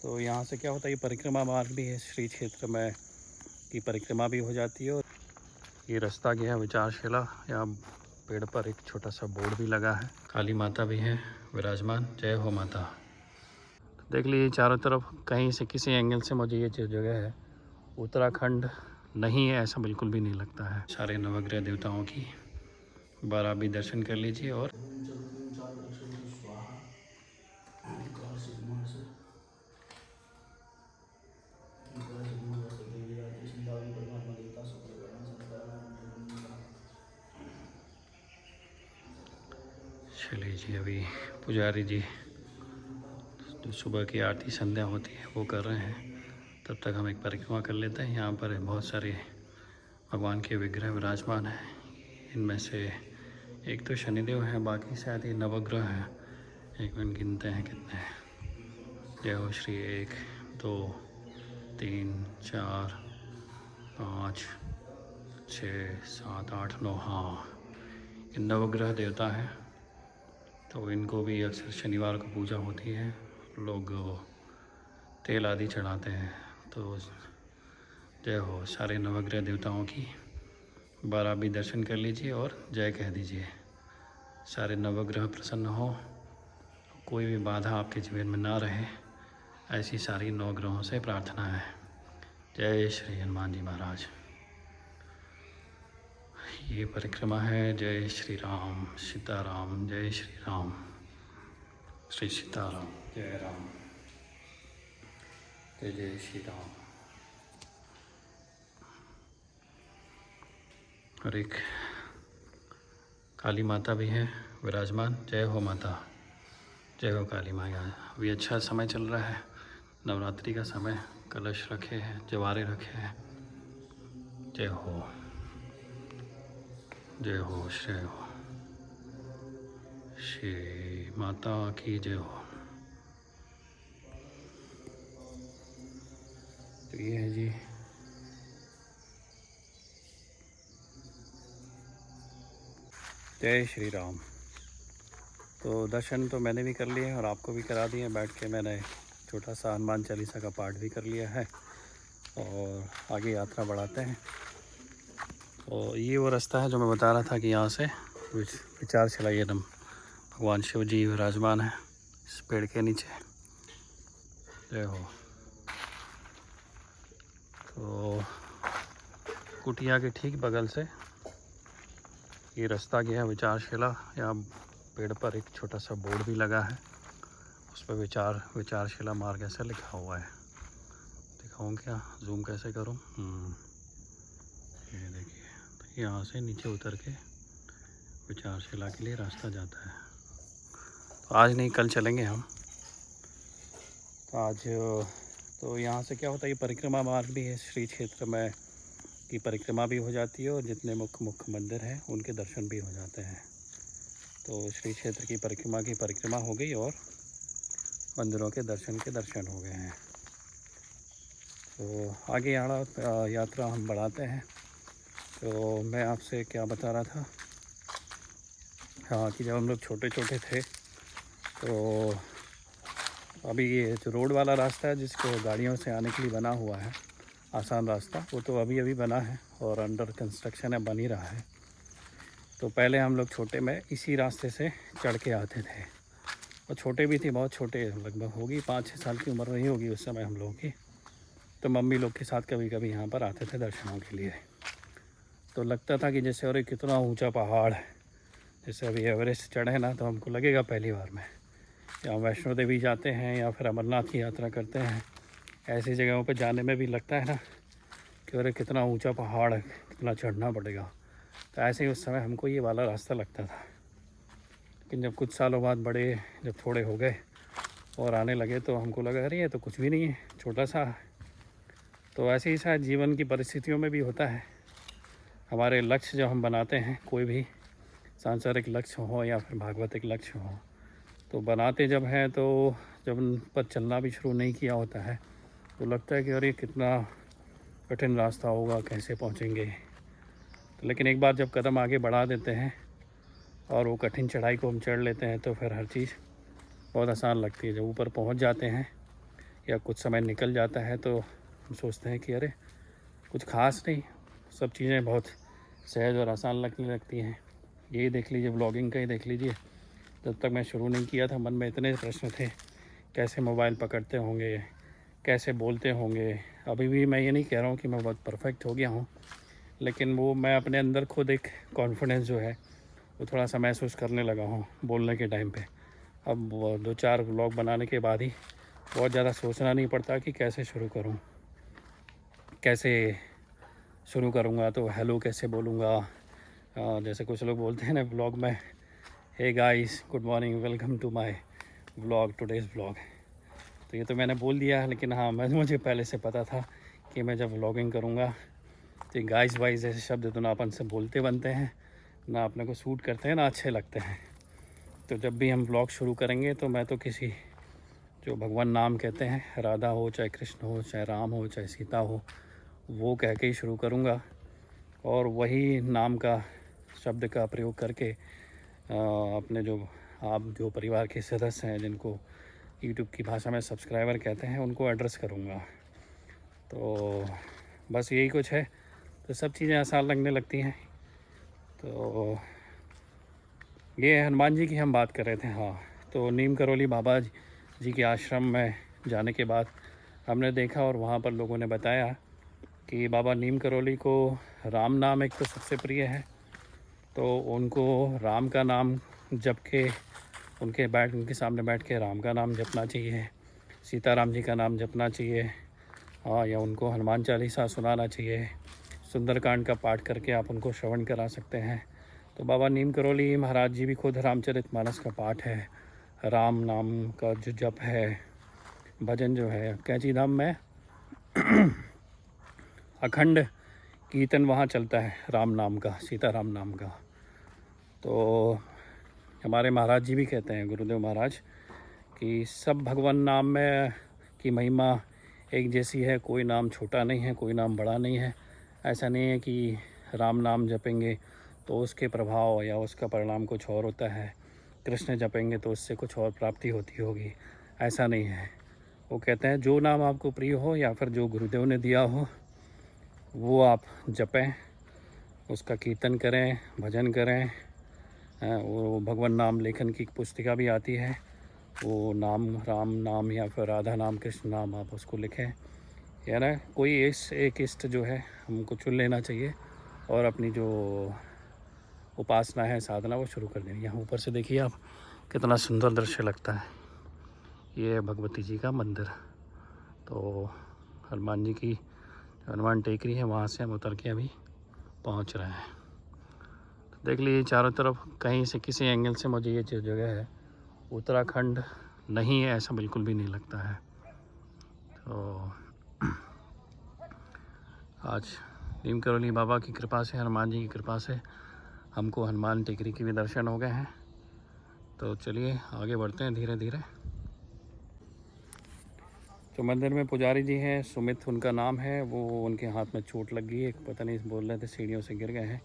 तो यहाँ से क्या होता है, ये परिक्रमा मार्ग भी है, श्री क्षेत्र में की परिक्रमा भी हो जाती है। और ये रास्ता गया है विचारशिला। यहाँ पेड़ पर एक छोटा सा बोर्ड भी लगा है, काली माता भी है विराजमान। जय हो माता। तो देख लीजिए चारों तरफ, कहीं से किसी एंगल से मुझे ये जो जगह है उत्तराखंड नहीं है ऐसा बिल्कुल भी नहीं लगता है। सारे नवग्रह देवताओं की बार आप भी दर्शन कर लीजिए। और चलिए जी, अभी पुजारी जी जो सुबह की आरती संध्या होती है वो कर रहे हैं, तब तक हम एक परिक्रमा कर लेते हैं। यहाँ पर बहुत सारे भगवान के विग्रह विराजमान हैं। इनमें से एक तो शनिदेव हैं, बाकी शायद ये नवग्रह हैं। एक मिनट गिनते हैं कितने हैं। जय हो श्री 1 2 3 4 5 6 7 8 9। हाँ, ये नवग्रह देवता हैं। तो इनको भी अक्सर शनिवार को पूजा होती है, लोग तेल आदि चढ़ाते हैं। तो जय हो सारे नवग्रह देवताओं की बार आप भी दर्शन कर लीजिए और जय कह दीजिए। सारे नवग्रह प्रसन्न हो, कोई भी बाधा आपके जीवन में ना रहे, ऐसी सारी नवग्रहों से प्रार्थना है। जय श्री हनुमान जी महाराज। ये परिक्रमा है। जय श्री राम सीताराम, जय श्री राम श्री सीताराम, जय राम, जय जय श्री राम। और एक काली माता भी है विराजमान। जय हो माता, जय हो काली माँ। यहाँ अभी अच्छा समय चल रहा है, नवरात्रि का समय। कलश रखे हैं, जवारे रखे हैं। जय हो, जय हो, श्रेय हो, श्री माता की जय हो। तो ये है जी जय श्री राम। तो दर्शन तो मैंने भी कर लिए और आपको भी करा दिए। बैठ के मैंने छोटा सा हनुमान चालीसा का पाठ भी कर लिया है और आगे यात्रा बढ़ाते हैं। तो ये वो रास्ता है जो मैं बता रहा था कि यहाँ से विचारशिला ये भगवान शिव जी विराजमान है इस पेड़ के नीचे। जय हो। तो कुटिया के ठीक बगल से ये रास्ता गया है विचारशिला। यहाँ पेड़ पर एक छोटा सा बोर्ड भी लगा है, उस पर विचारशिला मार्ग ऐसा लिखा हुआ है। दिखाऊँ क्या, जूम कैसे करूँ? ये देखिए, तो यहाँ से नीचे उतर के विचारशिला के लिए रास्ता जाता है। तो आज नहीं, कल चलेंगे हम। तो आज तो यहाँ से क्या होता है, ये परिक्रमा मार्ग भी है, श्री क्षेत्र में की परिक्रमा भी हो जाती है और जितने मुख्य मंदिर हैं उनके दर्शन भी हो जाते हैं। तो श्री क्षेत्र की परिक्रमा हो गई और मंदिरों के दर्शन हो गए हैं। तो आगे यात्रा हम बढ़ाते हैं। तो मैं आपसे क्या बता रहा था, हाँ, कि जब हम लोग छोटे छोटे थे तो अभी ये जो रोड वाला रास्ता है जिसको गाड़ियों से आने के लिए बना हुआ है, आसान रास्ता, वो तो अभी बना है और अंडर कंस्ट्रक्शन है, बन ही रहा है। तो पहले हम लोग छोटे में इसी रास्ते से चढ़ के आते थे और छोटे भी थे, बहुत छोटे, लगभग होगी 5-6 साल की उम्र नहीं होगी उस समय हम लोगों की। तो मम्मी लोग के साथ कभी कभी यहाँ पर आते थे दर्शनों के लिए। तो लगता था कि जैसे अरे कितना ऊंचा पहाड़ है, जैसे अभी एवरेस्ट चढ़े ना तो हमको लगेगा पहली बार में, या वैष्णो देवी जाते हैं या फिर अमरनाथ की यात्रा करते हैं, ऐसी जगहों पर जाने में भी लगता है ना कि अरे कितना ऊंचा पहाड़ है, कितना चढ़ना पड़ेगा। तो ऐसे ही उस समय हमको ये वाला रास्ता लगता था। लेकिन जब कुछ सालों बाद बड़े जब थोड़े हो गए और आने लगे तो हमको लगा अरे ये तो कुछ भी नहीं है, छोटा सा है। तो ऐसे ही शायद जीवन की परिस्थितियों में भी होता है। हमारे लक्ष्य जो हम बनाते हैं, कोई भी सांसारिक लक्ष्य हो या फिर भागवतिक लक्ष्य हो, तो बनाते जब हैं तो जब उन पर चलना भी शुरू नहीं किया होता है तो लगता है कि अरे कितना कठिन रास्ता होगा, कैसे पहुंचेंगे। तो लेकिन एक बार जब कदम आगे बढ़ा देते हैं और वो कठिन चढ़ाई को हम चढ़ लेते हैं तो फिर हर चीज़ बहुत आसान लगती है। जब ऊपर पहुंच जाते हैं या कुछ समय निकल जाता है तो हम सोचते हैं कि अरे कुछ ख़ास नहीं, सब चीज़ें बहुत सहज और आसान लगने लगती हैं। यही देख लीजिए, व्लॉगिंग का ही देख लीजिए, जब तक मैं शुरू नहीं किया था मन में इतने प्रश्न थे, कैसे मोबाइल पकड़ते होंगे, कैसे बोलते होंगे। अभी भी मैं ये नहीं कह रहा हूँ कि मैं बहुत परफेक्ट हो गया हूँ, लेकिन वो मैं अपने अंदर खुद एक कॉन्फिडेंस जो है वो थोड़ा सा महसूस करने लगा हूँ बोलने के टाइम पे। अब 2-4 व्लॉग बनाने के बाद ही बहुत ज़्यादा सोचना नहीं पड़ता कि कैसे शुरू करूँ, कैसे शुरू करूँगा, तो हेलो कैसे बोलूँगा। जैसे कुछ लोग बोलते हैं ना व्लॉग में, hey guys good morning welcome to my vlog today's vlog. तो ये तो मैंने बोल दिया, लेकिन हाँ मुझे पहले से पता था कि मैं जब व्लॉगिंग करूँगा तो गाइस वाइस जैसे शब्द तो ना अपन से बोलते बनते हैं, ना अपने को सूट करते हैं, ना अच्छे लगते हैं। तो जब भी हम व्लॉग शुरू करेंगे तो मैं तो किसी जो भगवान नाम कहते हैं, राधा हो चाहे कृष्ण हो चाहे राम हो चाहे सीता हो, वो कह के ही शुरू करूँगा। और वही नाम का शब्द का प्रयोग करके अपने जो आप जो परिवार के सदस्य हैं जिनको यूट्यूब की भाषा में सब्सक्राइबर कहते हैं उनको एड्रेस करूँगा। तो बस यही कुछ है, तो सब चीज़ें आसान लगने लगती हैं। तो ये हनुमान जी की हम बात कर रहे थे। हाँ, तो नीम करोली बाबा जी के आश्रम में जाने के बाद हमने देखा और वहाँ पर लोगों ने बताया कि बाबा नीम करोली को राम नाम एक तो सबसे प्रिय है, तो उनको राम का नाम जप के उनके सामने बैठ के राम का नाम जपना चाहिए, सीताराम जी का नाम जपना चाहिए, हाँ, या उनको हनुमान चालीसा सुनाना चाहिए, सुंदरकांड का पाठ करके आप उनको श्रवण करा सकते हैं। तो बाबा नीम करोली महाराज जी भी खुद रामचरितमानस का पाठ है, राम नाम का जो जप है, भजन जो है, कैंची धाम में अखंड कीर्तन वहाँ चलता है राम नाम का, सीताराम नाम का। तो हमारे महाराज जी भी कहते हैं, गुरुदेव महाराज, कि सब भगवान नाम में की महिमा एक जैसी है, कोई नाम छोटा नहीं है, कोई नाम बड़ा नहीं है। ऐसा नहीं है कि राम नाम जपेंगे तो उसके प्रभाव या उसका परिणाम कुछ और होता है, कृष्ण जपेंगे तो उससे कुछ और प्राप्ति होती होगी, ऐसा नहीं है। वो कहते हैं जो नाम आपको प्रिय हो या फिर जो गुरुदेव ने दिया हो वो आप जपें, उसका कीर्तन करें, भजन करें। वो भगवान नाम लेखन की पुस्तिका भी आती है, वो नाम राम नाम या फिर राधा नाम कृष्ण नाम आप उसको लिखें, या ना कोई एक इष्ट जो है हमको चुन लेना चाहिए और अपनी जो उपासना है, साधना, वो शुरू कर देनी। यहाँ ऊपर से देखिए आप, कितना सुंदर दृश्य लगता है। ये है भगवती जी का मंदिर। तो हनुमान जी की हनुमान टेकरी है, वहाँ से हम उतर के अभी पहुँच रहे हैं। तो देख लीजिए चारों तरफ, कहीं से किसी एंगल से मुझे ये जो जगह है उत्तराखंड नहीं है ऐसा बिल्कुल भी नहीं लगता है। तो आज नीम करोली बाबा की कृपा से, हनुमान जी की कृपा से हमको हनुमान टेकरी के भी दर्शन हो गए हैं। तो चलिए आगे बढ़ते हैं धीरे धीरे। तो मंदिर में पुजारी जी हैं, सुमित उनका नाम है, वो उनके हाथ में चोट लग गई है, पता नहीं बोल रहे थे सीढ़ियों से गिर गए हैं।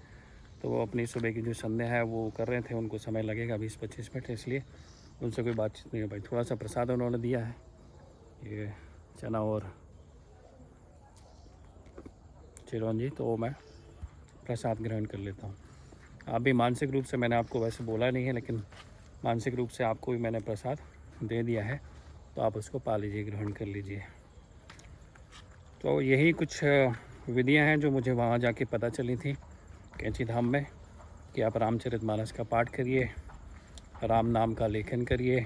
तो वो अपनी सुबह की जो संध्या है वो कर रहे थे, उनको समय लगेगा 20-25 मिनट, इसलिए उनसे कोई बातचीत नहीं हो पाई। थोड़ा सा प्रसाद उन्होंने दिया है, ये चना और चिरौंजी, तो मैं प्रसाद ग्रहण कर लेता हूँ। आप भी मानसिक रूप से, मैंने आपको वैसे बोला नहीं है, लेकिन मानसिक रूप से आपको भी मैंने प्रसाद दे दिया है, तो आप उसको पा लीजिए, ग्रहण कर लीजिए। तो यही कुछ विधियां हैं जो मुझे वहाँ जाके पता चली थी कैंची धाम में, कि आप रामचरितमानस का पाठ करिए, राम नाम का लेखन करिए,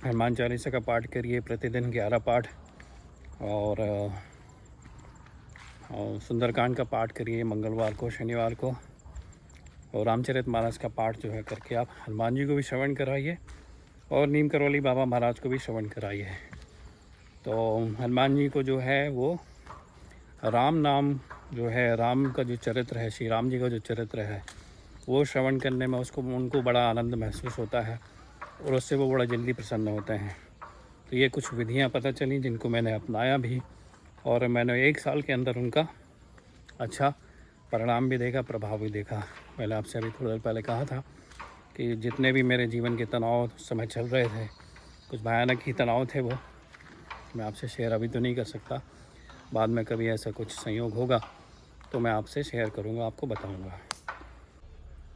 हनुमान चालीसा का पाठ करिए, प्रतिदिन 11 पाठ, और सुंदरकांड का पाठ करिए मंगलवार को, शनिवार को, और रामचरितमानस का पाठ जो है करके आप हनुमान जी को भी श्रवण कराइए और नीम करोली बाबा महाराज को भी श्रवण कराइए। तो हनुमान जी को जो है वो राम नाम जो है, राम का जो चरित्र है, श्री राम जी का जो चरित्र है, वो श्रवण करने में उनको बड़ा आनंद महसूस होता है और उससे वो बड़ा जल्दी प्रसन्न होते हैं। तो ये कुछ विधियाँ पता चली जिनको मैंने अपनाया भी, और मैंने 1 साल के अंदर उनका अच्छा परिणाम भी देखा, प्रभाव भी देखा। मैंने आपसे अभी थोड़ी देर पहले कहा था कि जितने भी मेरे जीवन के तनाव समय चल रहे थे, कुछ भयानक ही तनाव थे वो, मैं आपसे शेयर अभी तो नहीं कर सकता, बाद में कभी ऐसा कुछ संयोग होगा तो मैं आपसे शेयर करूँगा, आपको बताऊँगा।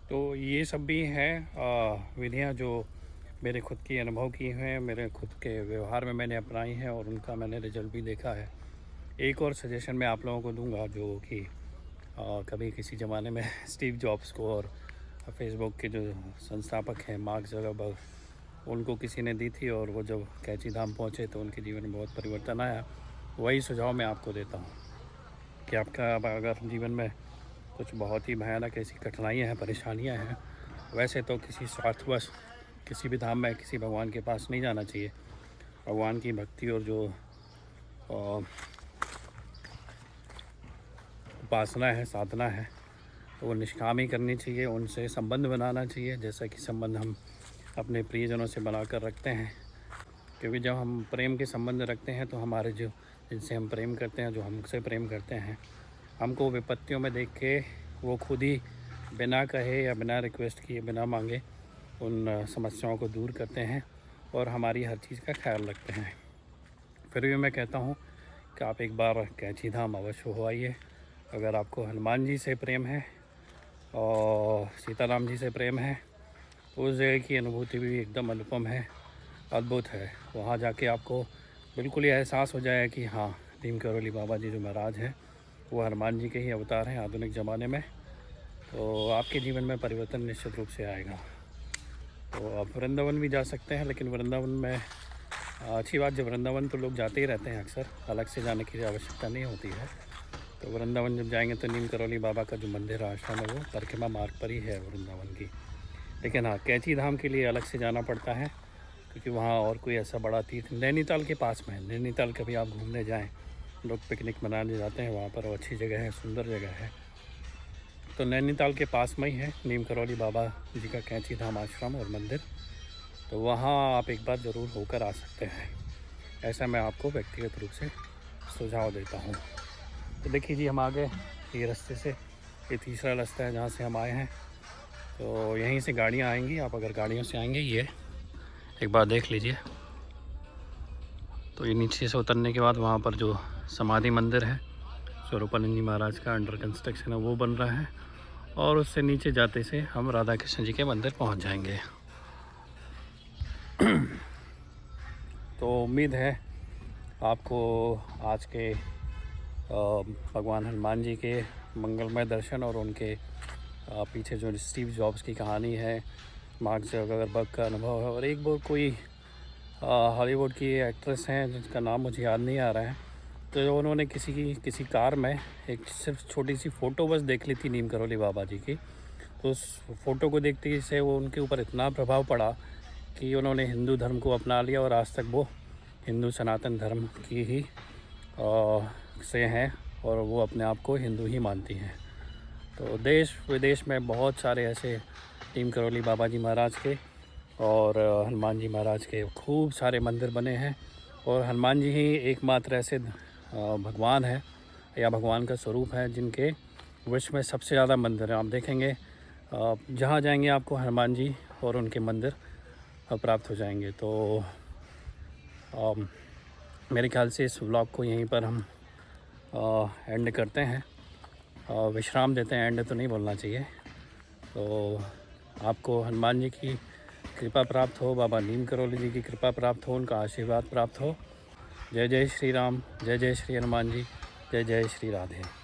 तो ये सब भी हैं विधियाँ जो मेरे खुद की अनुभव की हैं, मेरे खुद के व्यवहार में मैंने अपनाई हैं और उनका मैंने रिजल्ट भी देखा है। एक और सजेशन मैं आप लोगों को दूंगा, जो कि कभी किसी ज़माने में स्टीव जॉब्स को और फेसबुक के जो संस्थापक हैं मार्क ज़करबर्ग, उनको किसी ने दी थी और वो जब कैंची धाम पहुँचे तो उनके जीवन में बहुत परिवर्तन आया। वही सुझाव मैं आपको देता हूँ कि आपका अगर जीवन में कुछ बहुत ही भयानक ऐसी कठिनाइयाँ हैं, परेशानियाँ हैं, वैसे तो किसी स्वार्थवश किसी भी धाम में किसी भगवान के पास नहीं जाना चाहिए। भगवान की भक्ति और जो उपासना है, साधना है, तो वो निष्काम ही करनी चाहिए। उनसे संबंध बनाना चाहिए, जैसा कि संबंध हम अपने प्रियजनों से बनाकर रखते हैं। क्योंकि जब हम प्रेम के संबंध रखते हैं तो हमारे जो जिनसे हम प्रेम करते हैं, जो हमसे प्रेम करते हैं, हमको विपत्तियों में देख के वो खुद ही बिना कहे या बिना रिक्वेस्ट किए, बिना मांगे उन समस्याओं को दूर करते हैं और हमारी हर चीज़ का ख्याल रखते हैं। फिर भी मैं कहता हूँ कि आप एक बार कैंची धाम अवश्य हो आइए। अगर आपको हनुमान जी से प्रेम है और सीताराम जी से प्रेम है तो उस जगह की अनुभूति भी एकदम अनुपम है, अद्भुत है। वहाँ जाके आपको बिल्कुल ही एहसास हो जाए कि हाँ, नीम करौली बाबा जी जो महाराज हैं वो हनुमान जी के ही अवतार हैं आधुनिक ज़माने में। तो आपके जीवन में परिवर्तन निश्चित रूप से आएगा। तो आप वृंदावन भी जा सकते हैं, लेकिन वृंदावन में अच्छी बात, जब वृंदावन तो लोग जाते ही रहते हैं अक्सर, अलग से जाने की आवश्यकता नहीं होती है। तो वृंदावन जब जाएंगे तो नीम करौली बाबा का जो मंदिर आश्रम है वो परिक्रमा मार्ग पर ही है वृंदावन की। लेकिन हाँ, कैंची धाम के लिए अलग से जाना पड़ता है, क्योंकि वहाँ और कोई ऐसा बड़ा तीर्थ नैनीताल के पास में है। नैनीताल कभी आप घूमने जाएं, लोग पिकनिक मनाने जाते हैं वहाँ पर, वो अच्छी जगह है, सुंदर जगह है। तो नैनीताल के पास में ही है नीम करौली बाबा जी का कैंची धाम आश्रम और मंदिर। तो वहाँ आप एक बार ज़रूर होकर आ सकते हैं, ऐसा मैं आपको व्यक्तिगत रूप से सुझाव देता हूँ। तो देखिए जी, हम आ गए ये रास्ते से, ये तीसरा रास्ता है जहाँ से हम आए हैं। तो यहीं से गाड़ियाँ आएंगी, आप अगर गाड़ियों से आएंगे, ये एक बार देख लीजिए। तो ये नीचे से उतरने के बाद वहाँ पर जो समाधि मंदिर है स्वरूपानंद जी महाराज का, अंडर कंस्ट्रक्शन है, वो बन रहा है। और उससे नीचे जाते से हम राधा कृष्ण जी के मंदिर पहुँच जाएंगे। तो उम्मीद है आपको आज के भगवान हनुमान जी के मंगलमय दर्शन और उनके पीछे जो स्टीव जॉब्स की कहानी है, मार्क ज़करबर्ग का अनुभव है, और एक बार कोई हॉलीवुड की एक्ट्रेस हैं जिसका नाम मुझे याद नहीं आ रहा है, तो उन्होंने किसी कार में एक सिर्फ छोटी सी फ़ोटो बस देख ली थी नीम करौली बाबा जी की। तो उस फ़ोटो को देखते ही से वो उनके ऊपर इतना प्रभाव पड़ा कि उन्होंने हिंदू धर्म को अपना लिया और आज तक वो हिंदू सनातन धर्म की ही से हैं और वो अपने आप को हिंदू ही मानती हैं। तो देश विदेश में बहुत सारे ऐसे नीम करौली बाबा जी महाराज के और हनुमान जी महाराज के खूब सारे मंदिर बने हैं। और हनुमान जी ही एकमात्र ऐसे भगवान है या भगवान का स्वरूप है जिनके विश्व में सबसे ज़्यादा मंदिर हैं। आप देखेंगे जहाँ जाएंगे आपको हनुमान जी और उनके मंदिर प्राप्त हो जाएंगे। तो मेरे ख्याल से इस व्लॉग को यहीं पर हम एंड करते हैं, विश्राम देते हैं, एंड तो नहीं बोलना चाहिए। तो आपको हनुमान जी की कृपा प्राप्त हो, बाबा नीम करौली जी की कृपा प्राप्त हो, उनका आशीर्वाद प्राप्त हो। जय जय श्री राम, जय जय श्री हनुमान जी, जय जय श्री राधे।